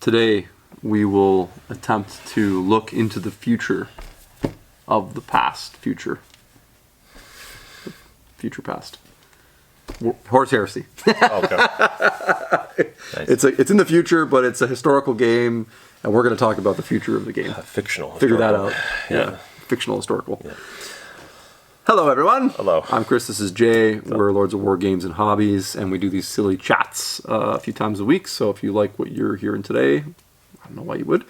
Today, we will attempt to look into the future of the past future. Future past. Horus Heresy. Okay. Nice. It's in the future, but it's a historical game, and we're going to talk about the future of the game. Fictional. Figure that out. Yeah. Fictional historical. Yeah. Hello, everyone. Hello. I'm Chris. This is Jay. We're Lords of War Games and Hobbies, and we do these silly chats a few times a week. So if you like what you're hearing today, I don't know why you would.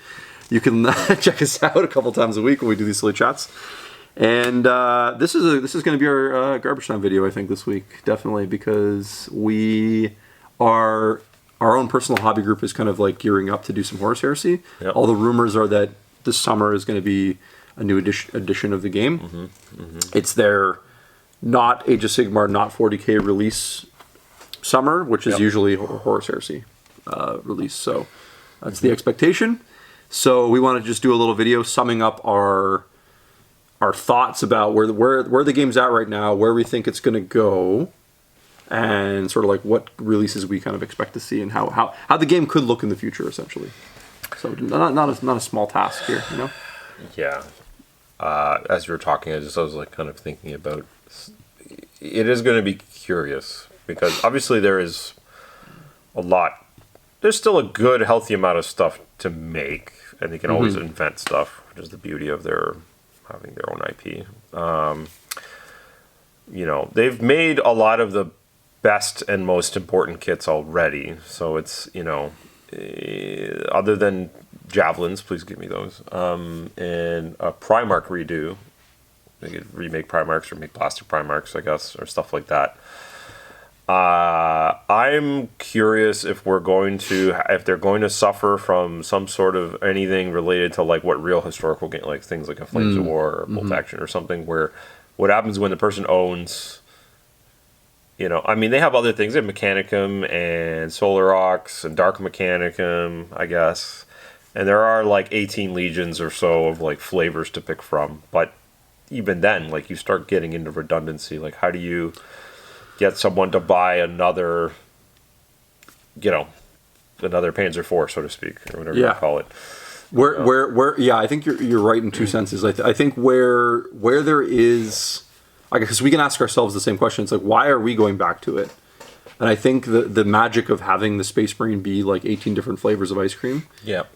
You can check us out a couple times a week when we do these silly chats. And this is going to be our garbage time video, I think, this week, definitely, because we are our own personal hobby group is kind of like gearing up to do some Horus Heresy. Yep. All the rumors are that this summer is going to be a new edition of the game. Mm-hmm. Mm-hmm. It's their not Age of Sigmar, not 40k release summer, which is usually Horus Heresy release. So that's the expectation. So we want to just do a little video summing up our thoughts about where the game's at right now, where we think it's going to go, and sort of like what releases we kind of expect to see, and how the game could look in the future, essentially. So not a small task here, you know. Yeah. As you were talking, I was like kind of thinking about. It is going to be curious because obviously there is a lot. There's still a good, healthy amount of stuff to make, and they can always invent stuff, which is the beauty of having their own IP. They've made a lot of the best and most important kits already. So it's, other than javelins, please give me those. And a Primarch redo. They could remake Primarchs or make plastic Primarchs, I guess, or stuff like that. I'm curious if they're going to suffer from some sort of anything related to like what real historical game, like things like a Flames of War or Bolt Action or something, where what happens when the person owns, they have other things. They have Mechanicum and Solar Ox and Dark Mechanicum, I guess. And there are like 18 legions or so of like flavors to pick from. But even then, like you start getting into redundancy. Like how do you get someone to buy another Panzer IV, so to speak, or whatever you call it? I think you're right in two senses. I think where there is, because we can ask ourselves the same question. It's like, why are we going back to it? And I think the magic of having the Space Marine be like 18 different flavors of ice cream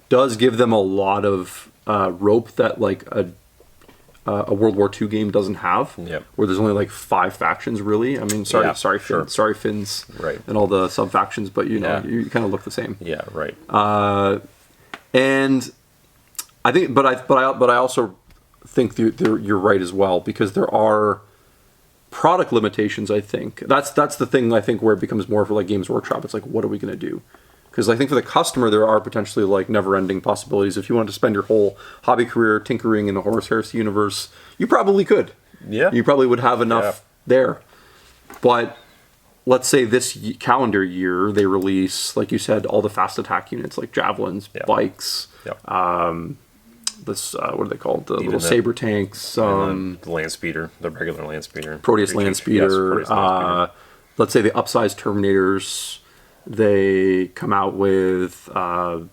does give them a lot of rope that like a World War II game doesn't have, where there's only like 5 factions really. I mean, sorry Finns, right, and all the sub factions, but you kind of look the same. Yeah, right. And I think, but I also think you're right as well, because there are product limitations. I think that's the thing. I think where it becomes more for like Games Workshop. It's like, what are we going to do? Because I think for the customer, there are potentially like never-ending possibilities. If you want to spend your whole hobby career tinkering in the Horus Heresy universe, you probably could. Yeah. You probably would have enough there. But let's say this calendar year, they release, like you said, all the fast attack units, like javelins, bikes, what are they called? The little saber tanks. The land speeder, the regular land speeder. Proteus land speeder. Yes, Proteus land speeder. Let's say the upsized Terminators. They come out with the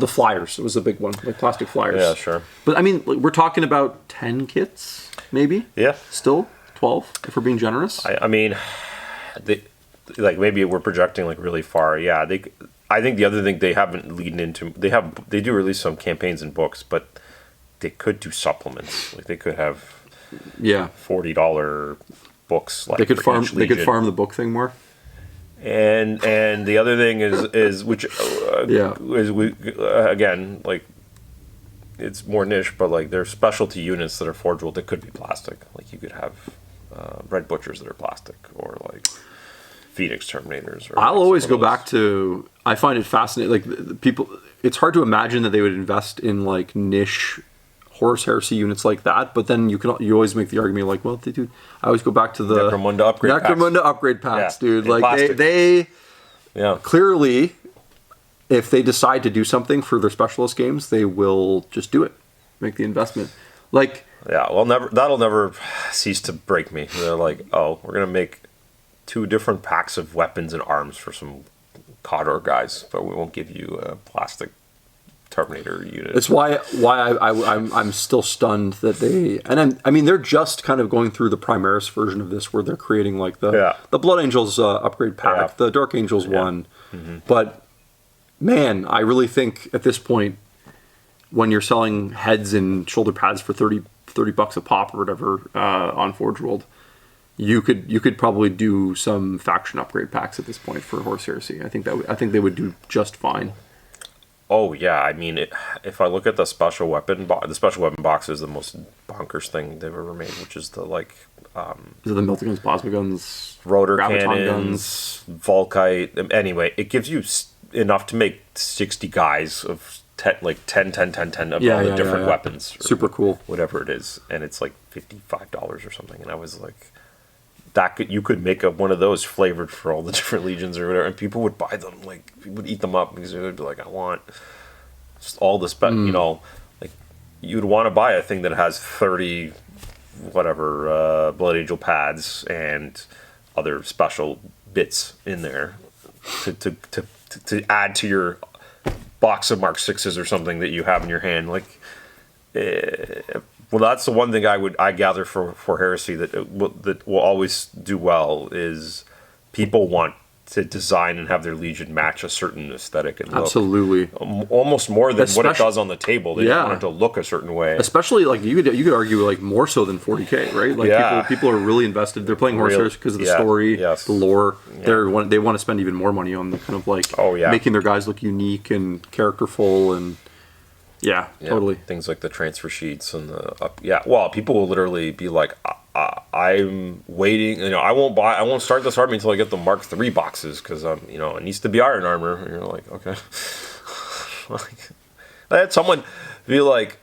flyers. It was a big one, like plastic flyers. Yeah, sure. But I mean, we're talking about 10 kits, maybe. Yeah. Still 12, if we're being generous. I mean, maybe we're projecting like really far. Yeah, I think the other thing they haven't leaned into, they do release some campaigns and books, but they could do supplements. Like they could have $40 books. Like they could farm the book thing more. And the other thing is again, like it's more niche, but like there's specialty units that are forgeable that could be plastic. Like you could have Red Butchers that are plastic, or like Phoenix Terminators. Or I'll always go back to, I find it fascinating. Like people, it's hard to imagine that they would invest in like niche Horus Heresy units like that, but then you always make the argument like, well, dude, I always go back to the Necromunda upgrade packs, dude. Like they clearly, if they decide to do something for their specialist games, they will just do it, make the investment. Like that'll never cease to break me. They're like, oh, we're gonna make 2 different packs of weapons and arms for some Coddor guys, but we won't give you a plastic Terminator unit. It's why I'm still stunned that they, and I mean they're just kind of going through the Primaris version of this, where they're creating like the Blood Angels upgrade pack, the Dark Angels one, but man, I really think at this point, when you're selling heads and shoulder pads for $30 a pop or whatever on Forge World, you could probably do some faction upgrade packs at this point for Horus Heresy. I think they would do just fine. Oh yeah, I mean, if I look at the special weapon box is the most bonkers thing they've ever made, which is the like. Is it the melta guns, plasma guns, rotor graviton cannons, Volkite? Anyway, it gives you enough to make 60 guys of 10 of all the different weapons. Super cool. Whatever it is, and it's like $55 or something. And I was like, you could make one of those flavored for all the different legions or whatever, and people would buy them. Like, people would eat them up because they would be like, I want just all this, you know, like you'd want to buy a thing that has 30 whatever Blood Angel pads and other special bits in there to add to your box of Mark 6s or something that you have in your hand. Like, well, that's the one thing I gather for Heresy that will always do well is people want to design and have their Legion match a certain aesthetic and look. Absolutely. Almost more than what it does on the table. They just want it to look a certain way. Especially, like, you could argue, like, more so than 40K, right? Like, people are really invested. They're playing Horus Heresy because of the story, the lore. Yeah. They want to spend even more money on the kind of, like, making their guys look unique and characterful and... Yeah, totally. Things like the transfer sheets and well, people will literally be like, I'm waiting, you know, I won't start this army until I get the Mark III boxes because you know, it needs to be iron armor. And you're like, okay. Like, I had someone be like,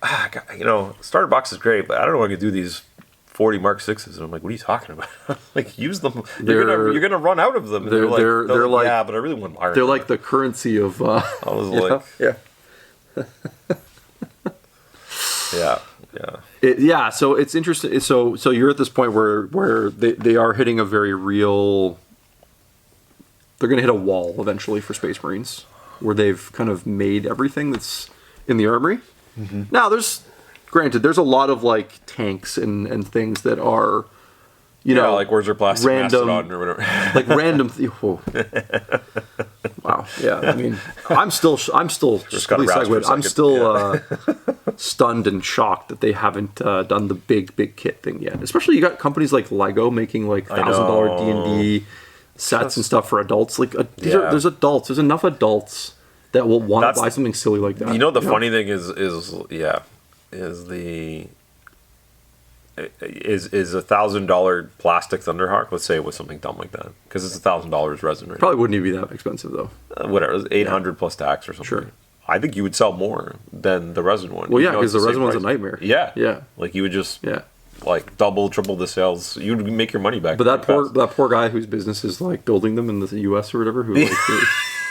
you know, starter box is great, but I don't know if I could do these 40 Mark 6s. And I'm like, what are you talking about? Like, use them. You're gonna run out of them. And they're like, yeah, but I really want iron. They're armor. Like the currency of. I was like, yeah. So it's interesting. So you're at this point where they are hitting a very real. They're going to hit a wall eventually for Space Marines, where they've kind of made everything that's in the armory. Mm-hmm. Now, there's a lot of like tanks and things that are, you know, like where's their plastic random Mastodon or whatever, like random. Wow. Yeah. I mean, I'm still stunned and shocked that they haven't done the big kit thing yet. Especially you got companies like Lego making like $1,000 D&D sets and stuff for adults. Like there's adults. There's enough adults that will want to buy something silly like that. You know, the funny thing is $1,000 plastic Thunderhawk. Let's say it was something dumb like that, because it's $1,000 resin. Right? Probably wouldn't even be that expensive though. Whatever, it was 800 plus tax or something. Sure. I think you would sell more than the resin one. Well, yeah, because the resin one's a nightmare. Yeah. Like you would just like double, triple the sales. You'd make your money back. But that poor guy whose business is like building them in the U.S. or whatever, who like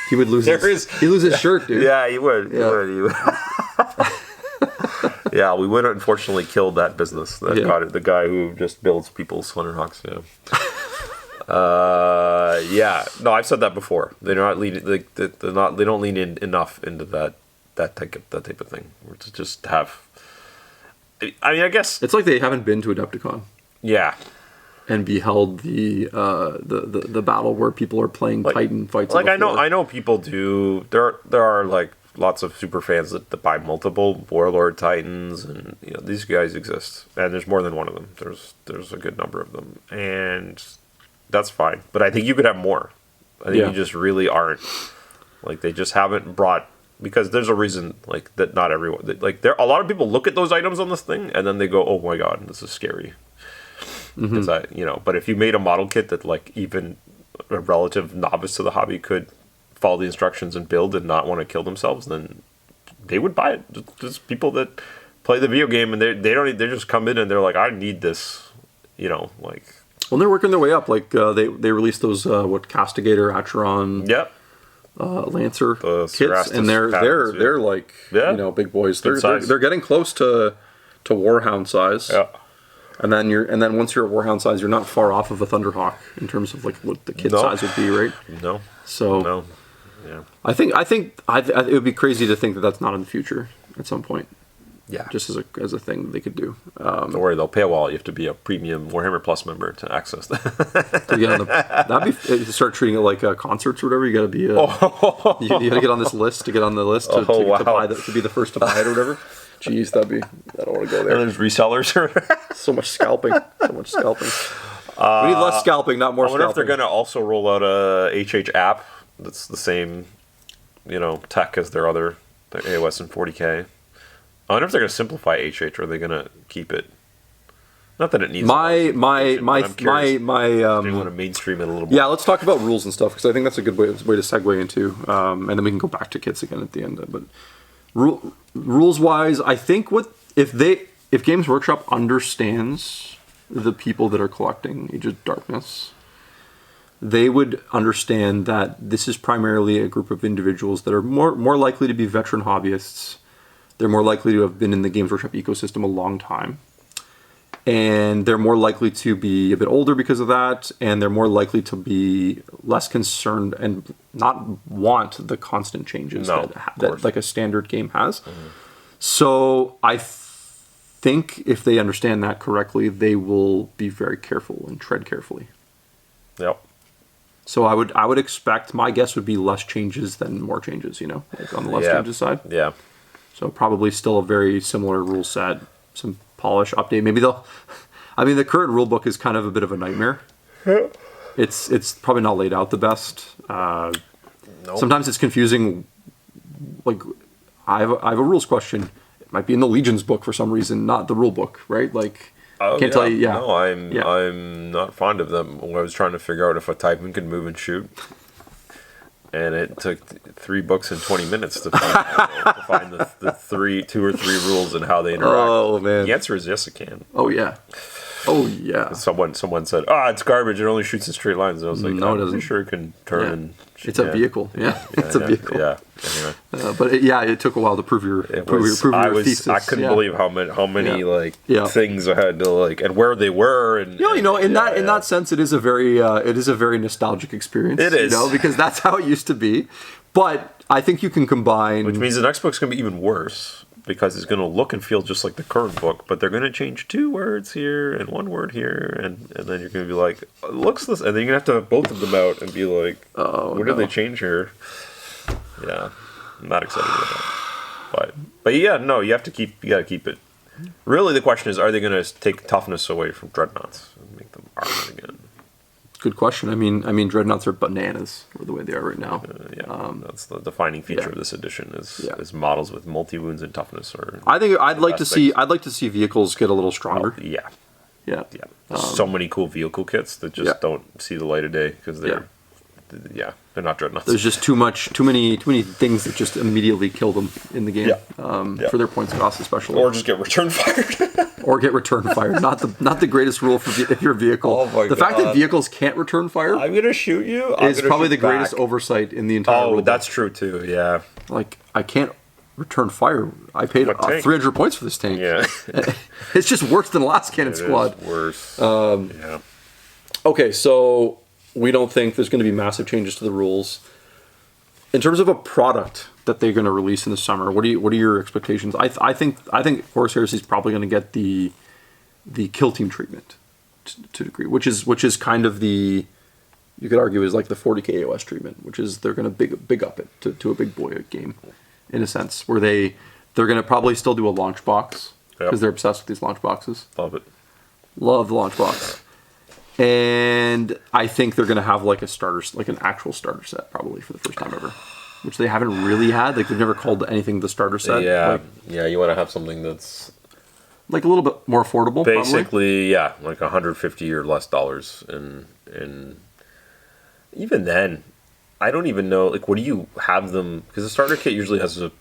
he would lose. He lose his shirt, dude. Yeah, he would. He would. Yeah, we would unfortunately killed that business. The guy who just builds people's Thunderhawks. No, I've said that before. They're not leading. They don't lean in enough into that type of thing. Or to just have. I mean, I guess it's like they haven't been to Adepticon. Yeah. And beheld the battle where people are playing Titan fights. Like I know people do. There are like lots of super fans that buy multiple Warlord Titans, and you know, these guys exist, and there's more than one of them. There's a good number of them, and that's fine. But I think you could have more. I think you just really aren't. Like, they just haven't brought, because there's a reason like that. Not everyone, like, there a lot of people look at those items on this thing and then they go, oh my god, this is scary. Because but if you made a model kit that like even a relative novice to the hobby could follow the instructions and build and not want to kill themselves, then they would buy it. Just people that play the video game and they just come in and they're like, I need this, like. Well, they're working their way up. Like they released those Castigator, Acheron, Lancer kits, and they're like big boys. They're getting close to Warhound size. Yeah. And then once you're at Warhound size, you're not far off of a Thunderhawk in terms of like what the kit size would be, right? No. So Yeah. I think it would be crazy to think that that's not in the future at some point. Yeah. Just as a thing they could do. Don't worry, they'll pay a wall. You have to be a premium Warhammer Plus member to access that. To get on that'd be start treating it like concerts or whatever. You got to be you got to get on this list to get on the list to buy to be the first to buy it or whatever. Jeez, I don't want to go there. And there's resellers. So much scalping. We need less scalping, not more. I wonder scalping. if they're going to also roll out a HH app that's the same, tech as their AOS and 40K. I wonder if they're going to simplify HH, or are they going to keep it? Not that it needs. My they want to mainstream it a little more. Yeah, let's talk about rules and stuff because I think that's a good way to segue into, and then we can go back to kits again at the end. But rules wise, I think if Games Workshop understands the people that are collecting Age of Darkness, they would understand that this is primarily a group of individuals that are more likely to be veteran hobbyists. They're more likely to have been in the Games Workshop ecosystem a long time. And they're more likely to be a bit older because of that. And they're more likely to be less concerned and not want the constant changes that like a standard game has. Mm-hmm. So I think if they understand that correctly, they will be very careful and tread carefully. Yep. So I would expect, my guess would be less changes than more changes, like on the less changes side. Yeah. So probably still a very similar rule set, some polish, update. Maybe the current rule book is kind of a bit of a nightmare. It's probably not laid out the best. Nope. Sometimes it's confusing. Like, I have a rules question. It might be in the Legion's book for some reason, not the rule book, right? Like, can't tell you. Yeah. No, I'm not fond of them. I was trying to figure out if a Titan could move and shoot. And it took 3 books and 20 minutes to find the 2 or 3 rules and how they interact. Oh, man. The answer is yes, it can. Oh, yeah. Oh, yeah. Someone said, it's garbage. It only shoots in straight lines. And I was like, no, it doesn't. I'm sure it can turn and shoot. It's a vehicle. Yeah, it's a vehicle. Yeah. Anyway. But it took a while to prove your thesis. I couldn't believe how many things I had to and where they were and in that sense it is a very nostalgic experience. It is, because that's how it used to be. But I think you can combine, which means the next book's going to be even worse. Because it's going to look and feel just like the current book, but they're going to change 2 words here and 1 word here, and then you're going to be like, looks this, and then you're going to have both of them out and be like, what did they change here? Yeah, I'm not excited about that. But yeah, no, you got to keep it. Really, the question is, are they going to take toughness away from dreadnoughts and make them armored again? Good question. I mean, dreadnoughts are bananas the way they are right now. That's the defining feature of this edition is models with multi wounds and toughness. I think I'd like to see vehicles get a little stronger. Yeah. There's so many cool vehicle kits that just don't see the light of day because they're not dreadnoughts. There's just too many things that just immediately kill them in the game for their points cost especially. Or just get return fired. Or get return fired. Not the greatest rule for if your vehicle. Oh my God. Fact that vehicles can't return fire. I'm gonna shoot you. Is probably the greatest oversight in the entire rule. Oh, that's true too. Yeah. Like, I can't return fire. I paid 300 points for this tank. Yeah. It's just worse than last cannon squad. Worse. Okay, so we don't think there's going to be massive changes to the rules. In terms of a product that they're going to release in the summer, what are your expectations? I think Horus Heresy is probably going to get the kill team treatment to a degree, which is kind of you could argue is like the 40k AOS treatment, which is they're going to big up it to a big boy game, in a sense, where they're going to probably still do a launch box because they're obsessed with these launch boxes. Love it. Love the launch box. And I think they're going to have like an actual starter set probably for the first time ever, which they haven't really had. Like, they've never called anything the starter set. Yeah, you want to have something that's like a little bit more affordable. Basically, probably. Like $150 or less dollars, and even then, I don't even know. Like, what do you have them? Because the starter kit usually has a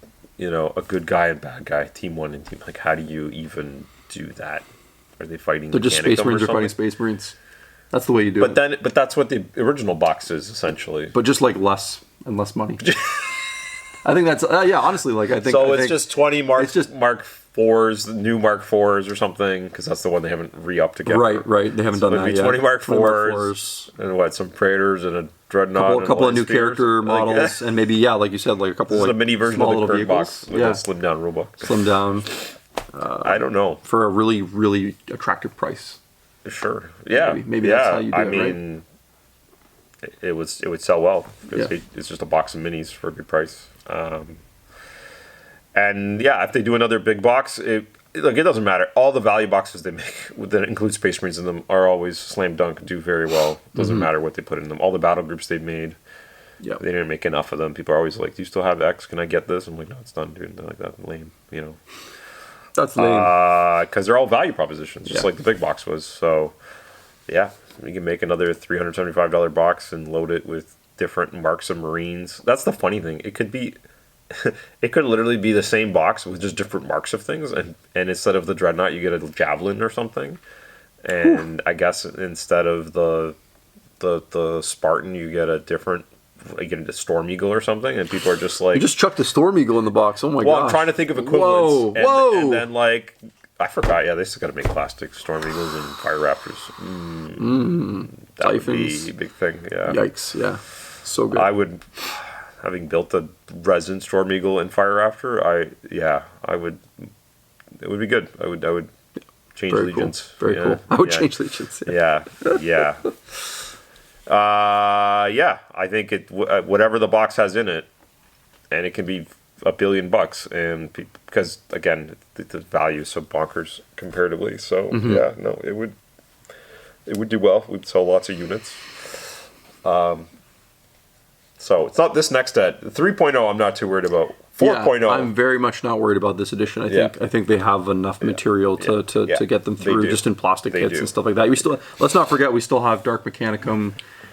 good guy and bad guy, team 1 and team. Like, how do you even do that? Are they fighting? They're just Space Marines. They're fighting Space Marines. That's the way you do it. But that's what the original box is essentially. But just like less money. I think that's honestly, like, I think. So it's just 20 Mark 4s, the new Mark 4s or something, because that's the one they haven't re-upped again. Right. They haven't done that It'd be yet. 20 Mark 20 Mark 4s, and what, some Praetors and a Dreadnought. A couple of new Spears. character Like, models, and maybe, like you said, like a couple this is like a mini version small of the little current vehicles. box with a slimmed down rulebook. Slim down I don't know. for a really, really attractive price. Sure. Yeah. Maybe that's how you do I it, mean, it would sell well because Yeah. it's just a box of minis for a good price. And yeah, if they do another big box, it doesn't matter. All the value boxes they make that include Space Marines in them are always slam dunk, do very well. Doesn't matter what they put in them. All the battle groups they've made, Yeah. they didn't make enough of them. People are always like, "Do you still have X? Can I get this?" I'm like, "No, it's done, dude." They're like, "That's lame," you know. That's lame. Because they're all value propositions, just Yeah. like the big box was. So, yeah, we can make another $375 box and load it with different marks of Marines. That's the funny thing. It could be, it could literally be the same box with just different marks of things, and instead of the Dreadnought, you get a Javelin or something, and I guess instead of the Spartan, you get a different. You get a Storm Eagle or something, and people are just like, You just chucked the Storm Eagle in the box. Oh my god. well, I'm trying to think of equivalents. Whoa. And then, like, I forgot. Yeah, they still got to make plastic Storm Eagles and Fire Raptors. That would Typhons. be a big thing. Yeah. Yikes! Yeah, so good. I would, having built a resin Storm Eagle and Fire Raptor, I would. It would be good. I would change Very allegiance. cool. Very cool. I would change allegiance. Yeah. I think whatever the box has in it, and it can be $1 billion, and because again, the value is so bonkers comparatively. So it would do well. We'd sell lots of units. So it's not this next set. 3.0 I'm not too worried about. 4.0 I'm very much not worried about this edition. I think they have enough material to get them through, just in plastic kits and stuff like that. Let's not forget we still have Dark Mechanicum.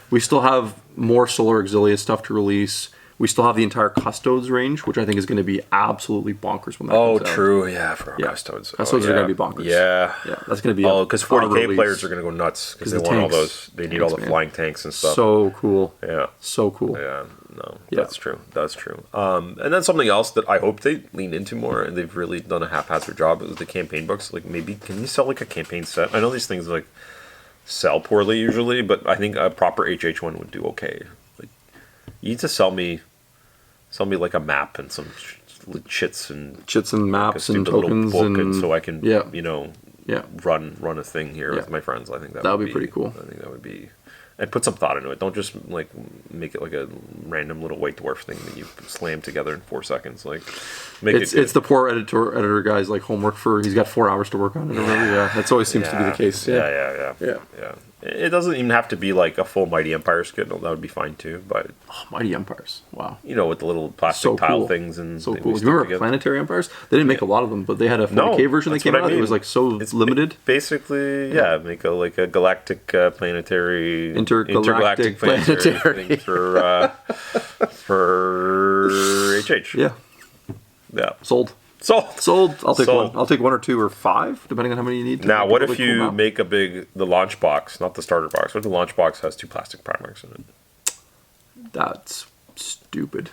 We still have more Solar Auxilia stuff to release. We still have the entire Custodes range, which I think is going to be absolutely bonkers when that comes out. True. Yeah, for Custodes. Custodes are going to be bonkers. Yeah. That's going to be because 40K players are going to go nuts because they want all those. They need all the flying tanks and stuff. So cool. Yeah. So cool. Yeah. No, that's true. That's true. And then something else that I hope they lean into more, and they've really done a haphazard job, is the campaign books. Like, maybe, can you sell like a campaign set? I know these things like sell poorly usually, but I think a proper HH one would do okay. Like, you need to sell me like a map and some chits and maps like and tokens and so I can run a thing here with my friends. I think that would be pretty cool. I think that would be. And put some thought into it. Don't just like make it like a random little white dwarf thing that you slam together in 4 seconds. Like, it's the poor editor guy's like homework he's got 4 hours to work on it. Or whatever. Yeah, that's always seems to be the case. Yeah. It doesn't even have to be like a full Mighty Empire skit. That would be fine too. But Mighty Empires, wow! You know, with the little plastic tile things and so cool. Do you remember Planetary Empires? They didn't make a lot of them, but they had a 40K version that came out. It was like so limited. Basically, make a galactic planetary intergalactic planetary thing for HH. Yeah. Sold. I'll take one. I'll take 1 or 2 or 5, depending on how many you need. Now, what if you make the launch box, not the starter box? What if the launch box has 2 plastic primarchs in it? That's stupid.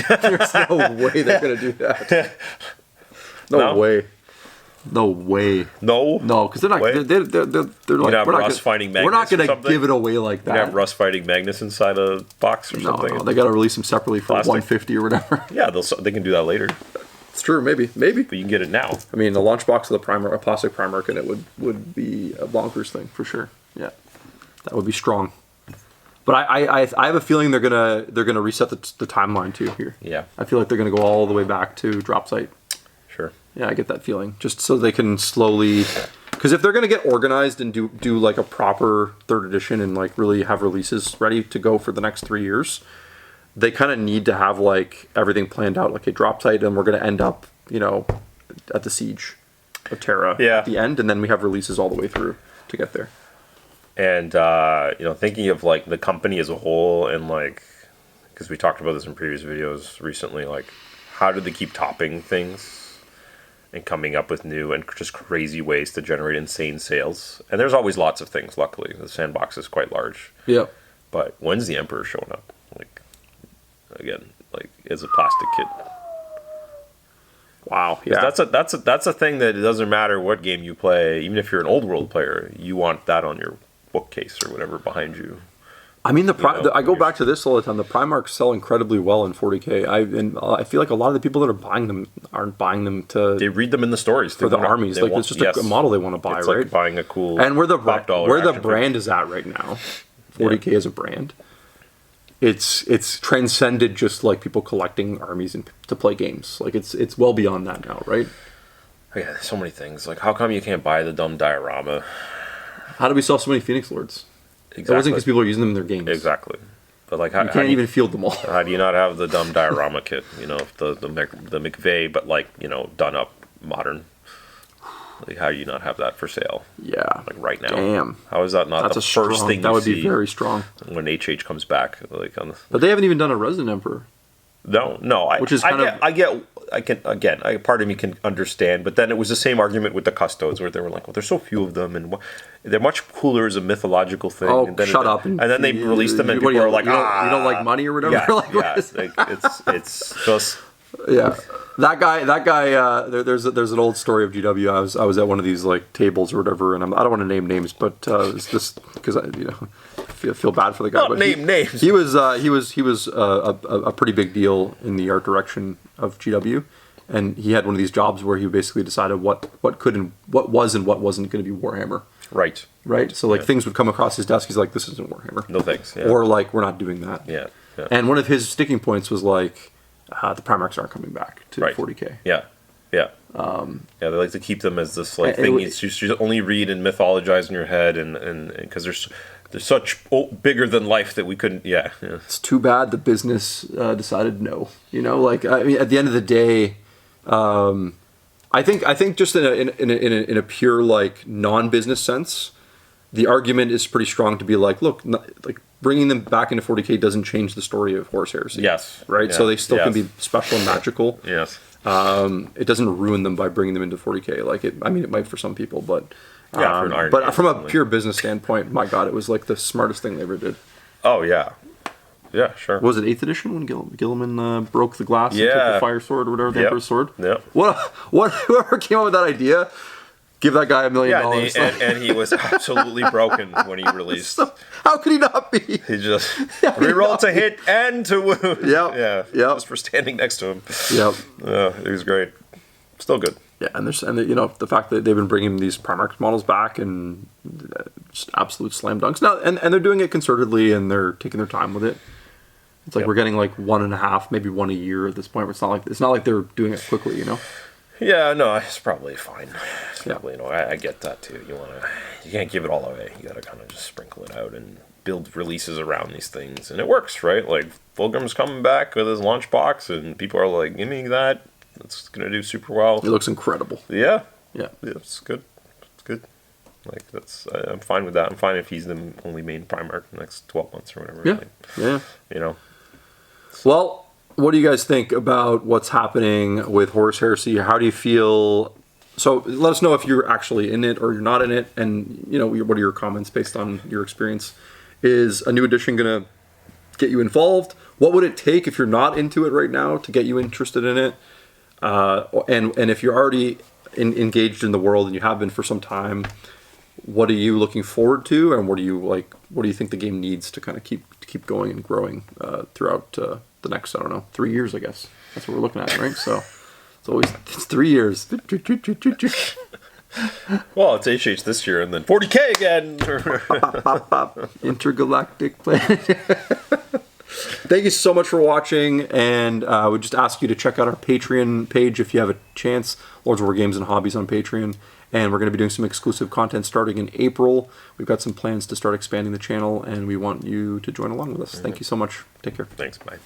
There's no way they're gonna do that. No way. No, because they're not. They're like, we're not gonna give it away like that. You have Russ fighting Magnus inside a box or something. No, they got to release them separately for $150 or whatever. Yeah, they can do that later. It's true, maybe. But you can get it now. I mean, the launch box of a plastic Primarch in it would be a bonkers thing for sure. Yeah, that would be strong. But I have a feeling they're gonna reset the timeline too here. Yeah, I feel like they're gonna go all the way back to drop site. Sure. Yeah, I get that feeling. Just so they can slowly, because if they're gonna get organized and do like a proper 3rd edition and like really have releases ready to go for the next 3 years, they kind of need to have like everything planned out, like a drop site, and we're going to end up, at the Siege of Terra at the end, and then we have releases all the way through to get there. And thinking of like the company as a whole, and like, because we talked about this in previous videos recently, like how do they keep topping things and coming up with new and just crazy ways to generate insane sales? And there's always lots of things. Luckily, the sandbox is quite large. Yeah. But when's the Emperor showing up? Like, again, like as a plastic kit. Wow. 'Cause that's a thing that it doesn't matter what game you play, even if you're an old world player, you want that on your bookcase or whatever behind you. I mean, I go back to this all the time. The primarchs sell incredibly well in 40K. I feel like a lot of the people that are buying them aren't buying them to. They read them in the stories for the armies. Like it's just a model they want to buy, it's right? Like buying a cool and where the $5 brand is at right now, 40K as a brand. It's transcended just like people collecting armies and to play games. Like it's well beyond that now, right? Yeah, there's so many things. Like, how come you can't buy the dumb diorama? How do we sell so many Phoenix Lords? Exactly. It wasn't because people are using them in their games. Exactly. But like, you can't even field them all. How do you not have the dumb diorama kit? You know, the McVeigh, but like, you know, done up modern. Like, how do you not have that for sale? Yeah. Like right now. Damn. How is that not the first thing that you would see be very strong when HH comes back? Like on the, but they haven't even done a Resident Emperor. No. Which is part of me can understand, but then it was the same argument with the Custodes, where they were like, well, there's so few of them, and they're much cooler as a mythological thing. Oh, and then shut up! And then they released them, and people are like, you don't like money or whatever? Yeah, like, it's just... Yeah, that guy. There's an old story of GW. I was at one of these like tables or whatever, and I don't want to name names, but it's just because I feel bad for the guy. But name names. He was a pretty big deal in the art direction of GW, and he had one of these jobs where he basically decided what was and what wasn't going to be Warhammer. Right. So like things would come across his desk. He's like, this isn't Warhammer. No thanks. Yeah. Or like, we're not doing that. Yeah. And one of his sticking points was like, the primarchs aren't coming back to 40K. Yeah. They like to keep them as this like thing you should only read and mythologize in your head, and because they're such bigger than life that we couldn't. Yeah. It's too bad the business decided no. You know, like I mean, at the end of the day, I think just in a pure like non-business sense, the argument is pretty strong to be like, look, like bringing them back into 40K doesn't change the story of Horus Heresy. Yes. Right. Yeah. So they still can be special and magical. Yes. It doesn't ruin them by bringing them into 40K. Like it might for some people, but from a pure business standpoint, my God, it was like the smartest thing they ever did. Oh yeah. Yeah, sure. What was it 8th edition when Gilliman broke the glass and took the fire sword or whatever, the Emperor's sword? Yeah. Whoever came up with that idea, give that guy $1 million. And he was absolutely broken when he released. So, how could he not be? He just rerolled to hit and to wound. Yeah. Just for standing next to him. Yep. It was great. Still good. Yeah, and the fact that they've been bringing these Primarch models back and just absolute slam dunks now, and they're doing it concertedly and they're taking their time with it. It's like we're getting like 1.5, maybe one a year at this point. Where it's not like they're doing it quickly, you know. Yeah, no, it's probably fine. It's probably, I get that too. You can't give it all away. You gotta kind of just sprinkle it out and build releases around these things, and it works, right? Like Fulgrim's coming back with his launch box, and people are like, "Give me that. It's gonna do super well." It looks incredible. Yeah, yeah, it's good. It's good. Like I'm fine with that. I'm fine if he's the only main Primarch in the next 12 months or whatever. Yeah. You know. Well, what do you guys think about what's happening with Horus Heresy? How do you feel? So let us know if you're actually in it or you're not in it, and what are your comments based on your experience? Is a new edition going to get you involved? What would it take if you're not into it right now to get you interested in it? And if you're already engaged in the world and you have been for some time, what are you looking forward to, and what do you think the game needs to kind of keep going and growing throughout the next 3 years? I guess that's what we're looking at, right? So it's 3 years. Well, it's HH this year, and then 40K again. Intergalactic planet. Thank you so much for watching, and I would just ask you to check out our Patreon page if you have a chance. Lords of War Games and Hobbies on Patreon. And we're going to be doing some exclusive content starting in April. We've got some plans to start expanding the channel, and we want you to join along with us. Thank you so much. Take care. Thanks. Bye.